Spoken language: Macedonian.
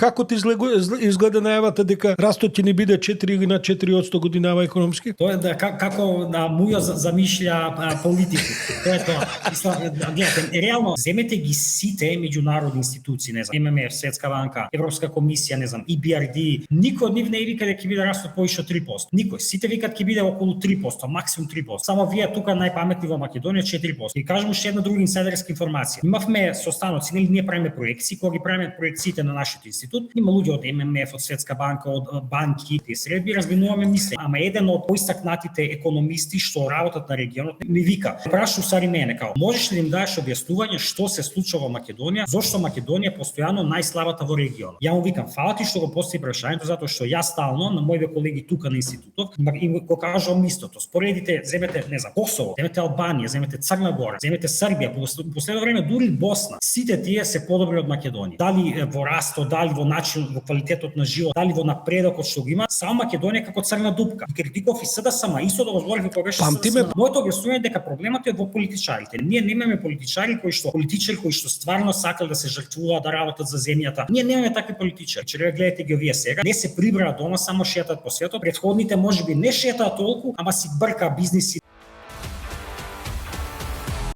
Како ти изгледа најавата дека растот ќе ни биде 4 или на 4% годинава економски? Тоа е како Мујо замишља политику. Тоа е тоа. Гледате, реално земете ги сите меѓународни институции, не знам, ММФ, Светска банка, Европска комисија, не знам, EBRD, никој од нив не вика дека ќе биде растот повише од 3%. Никој. Сите викаат ќе биде околу 3%, максимум 3%. Само вие тука најпаметни во Македонија 4%. И кажам уште една друга инсайдерска информација. Имавме состаноци, нели ние правиме проекции, кога ги правиме проекциите на нашиот институт, има луѓе од ММФ, од Светска банка, од банки, и среби разменуваме мисли. Ама еден од поистакнатите економисти што работат на регионот ми вика, прашу сари мене, као, можеш ли да им дадеш објаснување што се случува во Македонија, зошто Македонија е постојано најслабата во регионот? Ја му викам, фала ти што го постави прашањето, затоа што јас стално на моите колеги тука на институтот им го кажувам истото. Споредите, земете, не знам, Косово, земете Албанија, земете Црна Гора, земете Србија, последно време дури Босна. Сите тие се подобри од Македонија. Дали во растот, дали во начин, во квалитетот на живот, дали во напредокот што го има, само Македонија како црна дупка. И критиков и СДСМ, исто да го зборив кога беше СДСМ. Моето објаснување е дека проблемот е во политичарите. Ние немаме политичари кои што стварно сакал да се жртвуваат, да работат за земјата. Ние немаме такви политичари. Че гледате ги овие сега, не се прибраа дома, само шетаат по светот. Претходните можеби не шетаат толку, ама си брка бизниси.